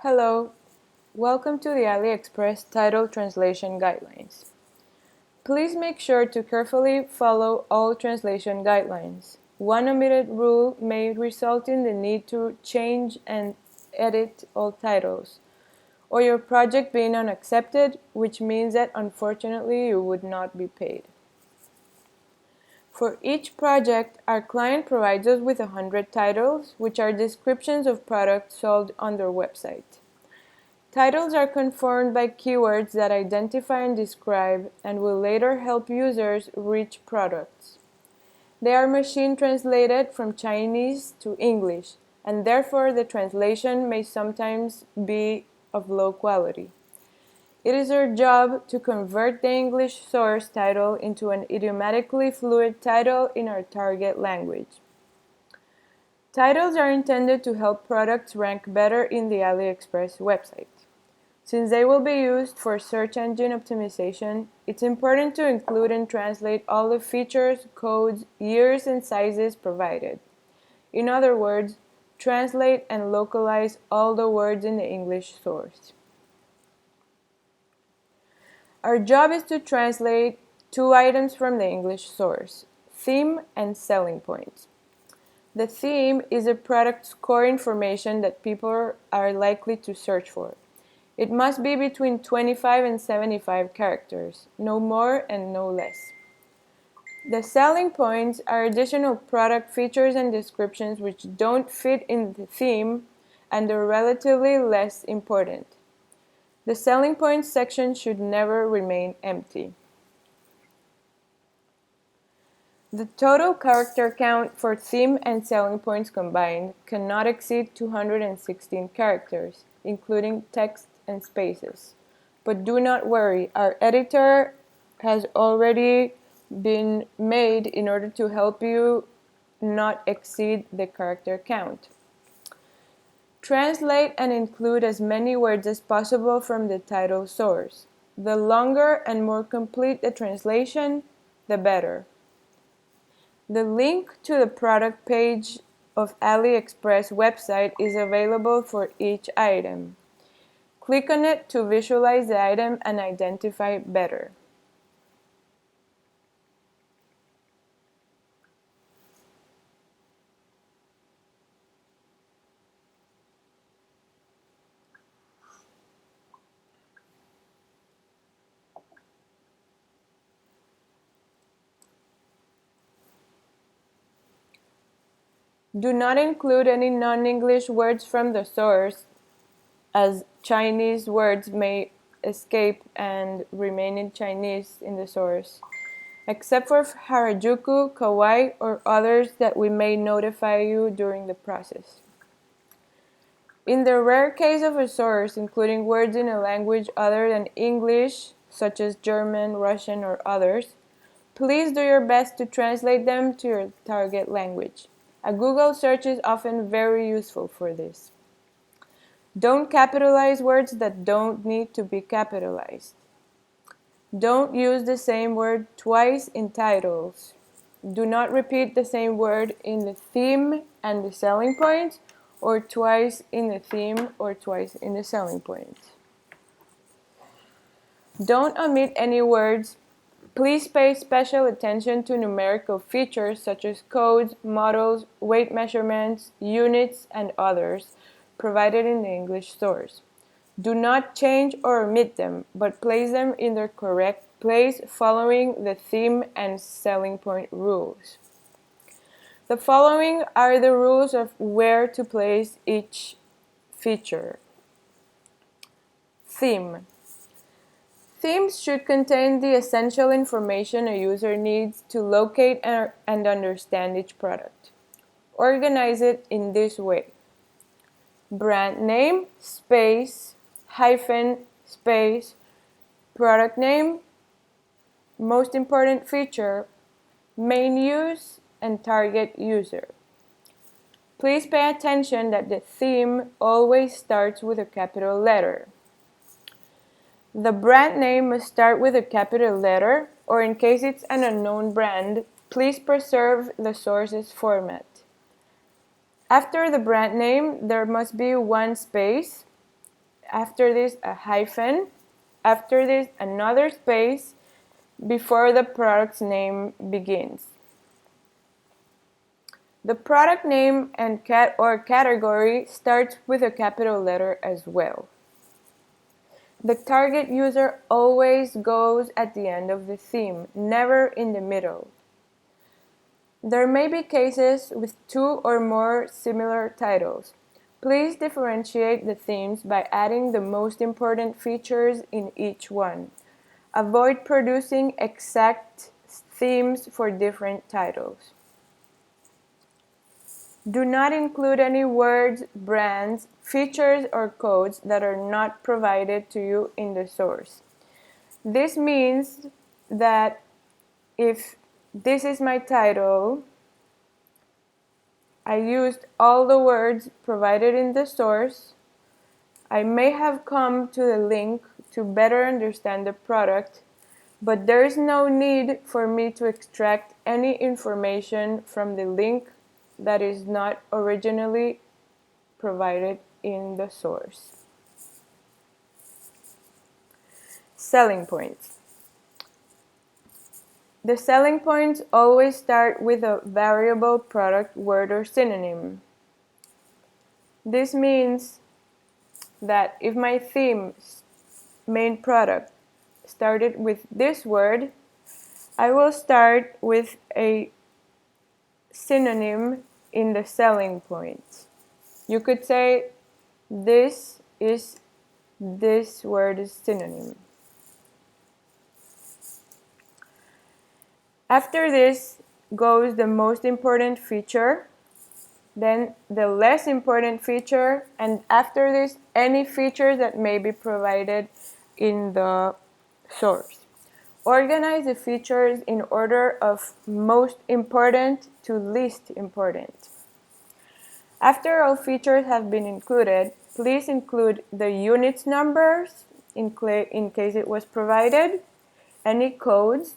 Hello, welcome to the AliExpress Title Translation Guidelines. Please make sure to carefully follow all translation guidelines. One omitted rule may result in the need to change and edit all titles, or your project being unaccepted, which means that unfortunately you would not be paid. For each project, our client provides us with 100 titles, which are descriptions of products sold on their website. Titles are conformed by keywords that identify and describe and will later help users reach products. They are machine translated from Chinese to English, and therefore the translation may sometimes be of low quality. It is our job to convert the English source title into an idiomatically fluid title in our target language. Titles are intended to help products rank better in the AliExpress website. Since they will be used for search engine optimization, it's important to include and translate all the features, codes, years, and sizes provided. In other words, translate and localize all the words in the English source. Our job is to translate two items from the English source: theme and selling points. The theme is a product's core information that people are likely to search for. It must be between 25 and 75 characters, no more and no less. The selling points are additional product features and descriptions which don't fit in the theme and are relatively less important. The selling points section should never remain empty. The total character count for theme and selling points combined cannot exceed 216 characters, including text and spaces. But do not worry, our editor has already been made in order to help you not exceed the character count. Translate and include as many words as possible from the title source. The longer and more complete the translation, the better. The link to the product page of AliExpress website is available for each item. Click on it to visualize the item and identify better. Do not include any non-English words from the source, as Chinese words may escape and remain in Chinese in the source, except for Harajuku, Kawaii, or others that we may notify you during the process. In the rare case of a source including words in a language other than English, such as German, Russian, or others, please do your best to translate them to your target language. A Google search is often very useful for this. Don't capitalize words that don't need to be capitalized. Don't use the same word twice in titles. Do not repeat the same word in the theme and the selling points, or twice in the theme or twice in the selling points. Don't omit any words. Please pay special attention to numerical features such as codes, models, weight measurements, units, and others provided in the English source. Do not change or omit them, but place them in their correct place following the theme and selling point rules. The following are the rules of where to place each feature. Theme. Themes should contain the essential information a user needs to locate and understand each product. Organize it in this way: brand name, space, hyphen, space, product name, most important feature, main use, and target user. Please pay attention that the theme always starts with a capital letter. The brand name must start with a capital letter, or in case it's an unknown brand, please preserve the source's format. After the brand name, there must be one space, after this a hyphen, after this another space before the product's name begins. The product name and or category starts with a capital letter as well. The target user always goes at the end of the theme, never in the middle. There may be cases with two or more similar titles. Please differentiate the themes by adding the most important features in each one. Avoid producing exact themes for different titles. Do not include any words, brands, features, or codes that are not provided to you in the source. This means that if this is my title, I used all the words provided in the source. I may have come to the link to better understand the product, but there is no need for me to extract any information from the link that is not originally provided in the source. Selling points. The selling points always start with a variable, product, word, or synonym. This means that if my theme's main product started with this word, I will start with a synonym in the selling point. You could say this is this word's synonym. After this goes the most important feature, then the less important feature, and after this, any features that may be provided in the source. Organize the features in order of most important to least important. After all features have been included, please include the units numbers in case it was provided, any codes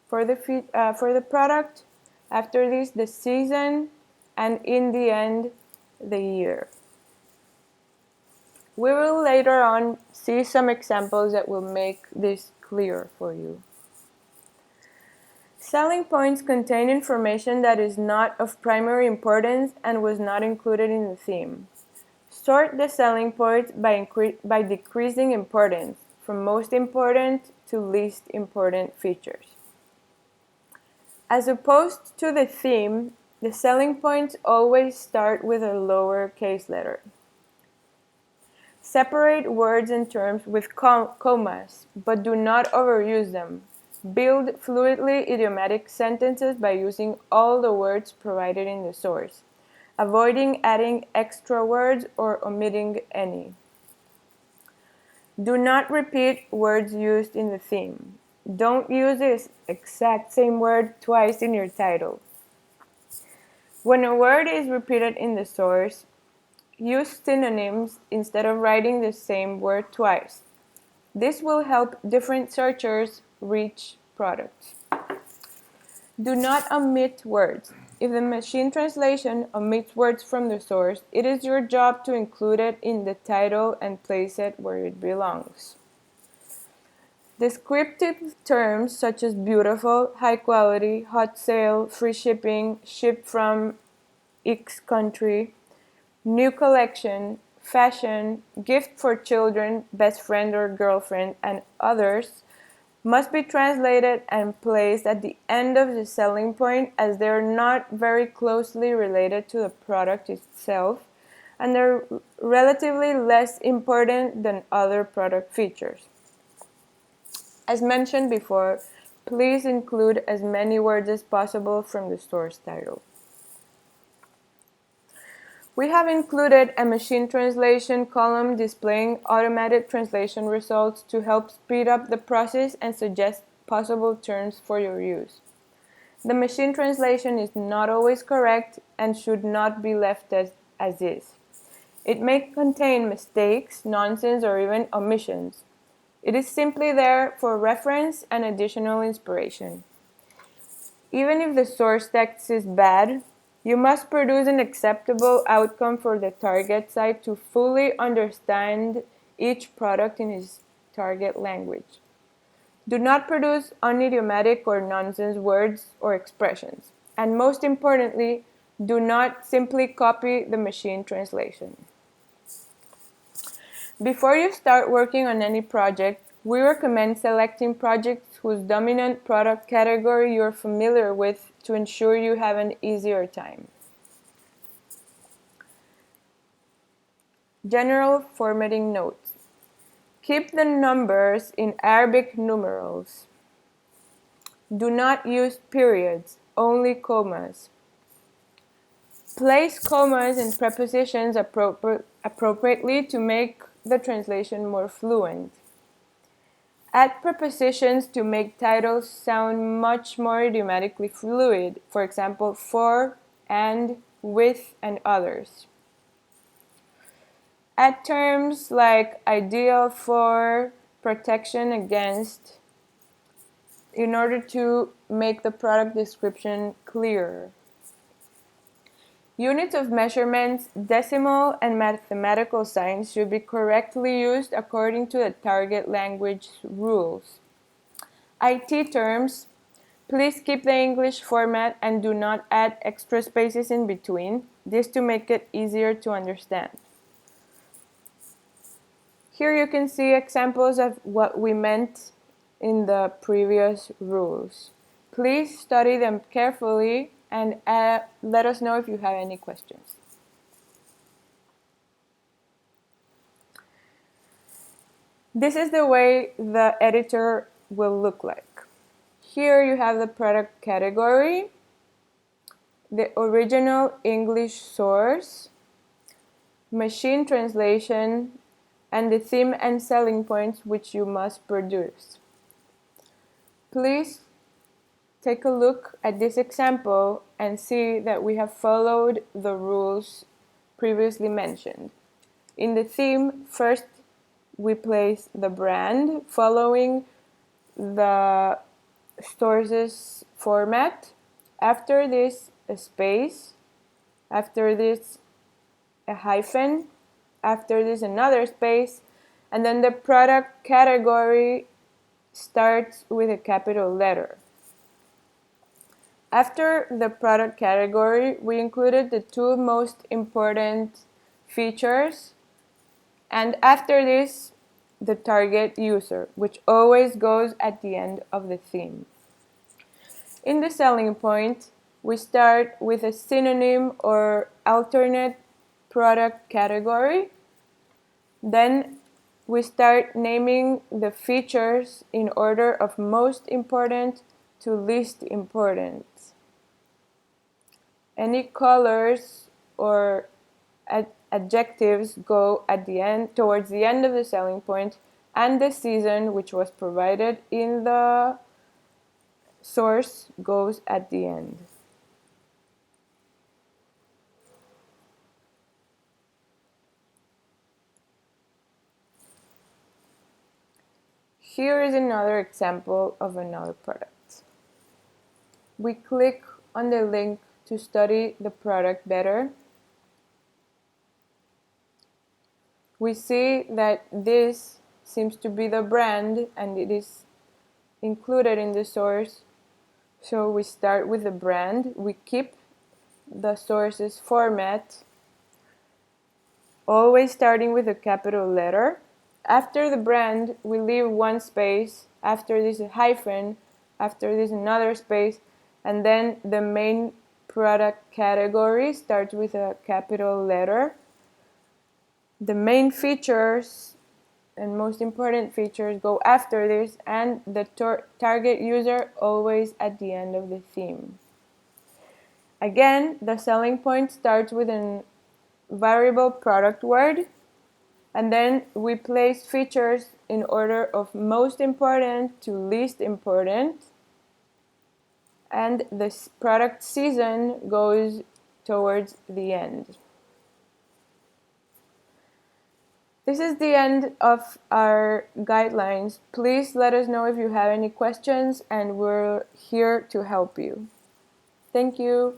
for the product, after this the season, and in the end the year. We will later on see some examples that will make this clear for you. Selling points contain information that is not of primary importance and was not included in the theme. Sort the selling points by decreasing importance, from most important to least important features. As opposed to the theme, the selling points always start with a lowercase letter. Separate words and terms with commas, but do not overuse them. Build fluidly idiomatic sentences by using all the words provided in the source, avoiding adding extra words or omitting any. Do not repeat words used in the theme. Don't use this exact same word twice in your title. When a word is repeated in the source, use synonyms instead of writing the same word twice. This will help different searchers reach products. Do not omit words. If the machine translation omits words from the source, it is your job to include it in the title and place it where it belongs. Descriptive terms such as beautiful, high quality, hot sale, free shipping, shipped from X country, new collection, fashion, gift for children, best friend or girlfriend, and others must be translated and placed at the end of the selling point, as they are not very closely related to the product itself and they're relatively less important than other product features. As mentioned before, please include as many words as possible from the source title. We have included a machine translation column displaying automated translation results to help speed up the process and suggest possible terms for your use. The machine translation is not always correct and should not be left as is. It may contain mistakes, nonsense, or even omissions. It is simply there for reference and additional inspiration. Even if the source text is bad, you must produce an acceptable outcome for the target site to fully understand each product in its target language. Do not produce unidiomatic or nonsense words or expressions. And most importantly, do not simply copy the machine translation. Before you start working on any project, we recommend selecting projects whose dominant product category you're familiar with to ensure you have an easier time. General formatting notes. Keep the numbers in Arabic numerals. Do not use periods, only commas. Place commas and prepositions appropriately to make the translation more fluent. Add prepositions to make titles sound much more idiomatically fluid, for example, for, and, with, and others. Add terms like ideal for, protection against, in order to make the product description clearer. Units of measurements, decimal, and mathematical signs should be correctly used according to the target language rules. IT terms, please keep the English format and do not add extra spaces in between, this to make it easier to understand. Here you can see examples of what we meant in the previous rules. Please study them carefully and let us know if you have any questions. This is the way the editor will look like. Here you have the product category, the original English source, machine translation, and the theme and selling points which you must produce. Please take a look at this example and see that we have followed the rules previously mentioned. In the theme, first we place the brand following the source's format. After this, a space. After this, a hyphen. After this, another space. And then the product category starts with a capital letter. After the product category, we included the two most important features, and after this, the target user, which always goes at the end of the theme. In the selling point, we start with a synonym or alternate product category. Then we start naming the features in order of most important to least important. Any colors or adjectives go at the end, towards the end of the selling point, and the season which was provided in the source goes at the end. Here is another example of another product. We click on the link to study the product better. We see that this seems to be the brand and it is included in the source. So we start with the brand. We keep the source's format, always starting with a capital letter. After the brand, we leave one space. After this, a hyphen. After this, another space. And then the main product category starts with a capital letter. The main features and most important features go after this, and the target user always at the end of the theme. Again, the selling point starts with a variable product word, and then we place features in order of most important to least important, and the product season goes towards the end. This is the end of our guidelines. Please let us know if you have any questions, and we're here to help you. Thank you.